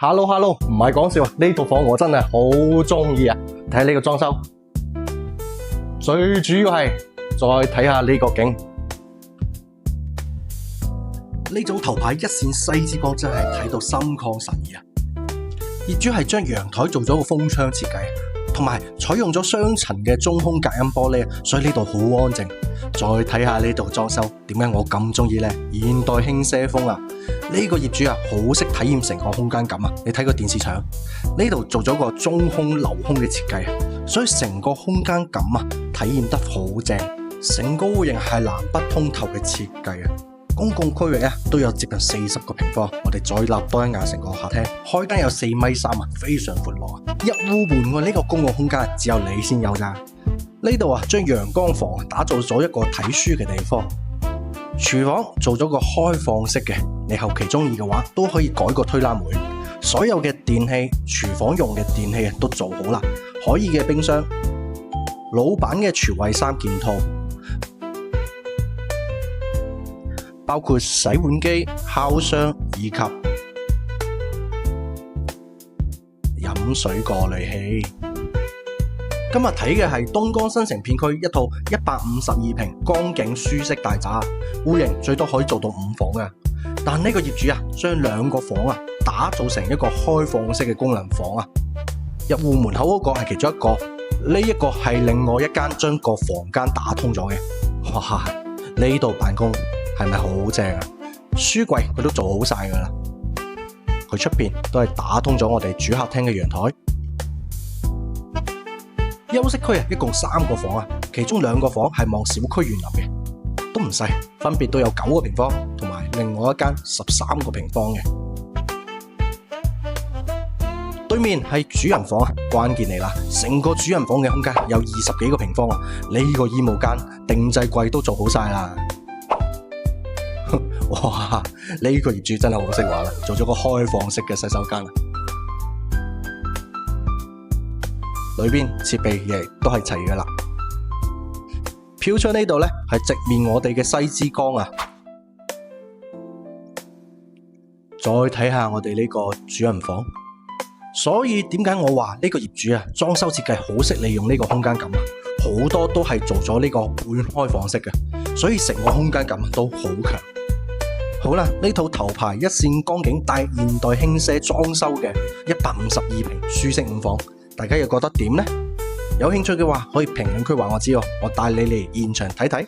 Hello，唔係講笑，呢套房我真係好中意啊！睇下呢個裝修，最主要係再睇下呢個景。呢種頭排一線西之光真係睇到心曠神怡啊！業主係將陽台做咗個風窗設計，同埋採用咗雙層嘅中空隔音玻璃，所以呢度好安靜。再睇下呢度裝修，點解我咁中意呢？現代輕奢風啊！呢個業主啊，好識體驗成個空間感啊！你睇個電視牆，呢度做咗個中空留空嘅設計啊，所以成個空間感啊，體驗得好正。成個戶型係南北通透嘅設計啊！公共區域都有接近40個平方，我哋再立多一眼成個客廳，開間有4.3米啊，非常闊落啊！一戶門喎，呢個公共空間只有你先有咋。呢度將陽光房打造咗一個睇書嘅地方，廚房做咗個開放式嘅，你後期中意嘅話都可以改個推拉門。所有嘅電器，廚房用嘅電器都做好啦，可以嘅冰箱，老闆嘅廚衛3件套。包括洗碗機、烤箱以及飲水過濾器。今日睇嘅係東江新城片區一套152平江景舒適大宅，戶型最多可以做到5房嘅。但呢個業主將2個房打造成一個開放式嘅功能房啊。入戶門口嗰個係其中一個，呢一個係另外一間將個房間打通咗嘅。哇！呢度辦公係咪好正啊？書櫃佢都做好晒噶啦，佢出邊都係打通咗我哋主客廳嘅陽台。休息區一共3個房其中2個房係望小區園林嘅，都唔細，分別都有9個平方，同埋另外一間13個平方嘅。對面係主人房關鍵嚟啦，成個主人房嘅空間有20幾個平方呢個衣帽間、定製櫃都做好晒啦。哇！呢個業主真係好識玩啦，做咗個開放式嘅洗手間裏邊設備亦都係齊噶啦。飄窗呢度呢係直面我哋嘅西之光啊！再睇下我哋呢個主人房，所以點解我話呢個業主裝修設計好識利用呢個空間感好多都係做咗呢個半開放式嘅，所以成個空間感都好強。好啦，呢套頭排一線江景帶現代輕奢裝修嘅152平舒適5房，大家又覺得點呢？有興趣嘅話，可以評論區話我知，我帶你嚟現場睇睇。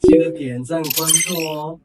記得點讚關注哦。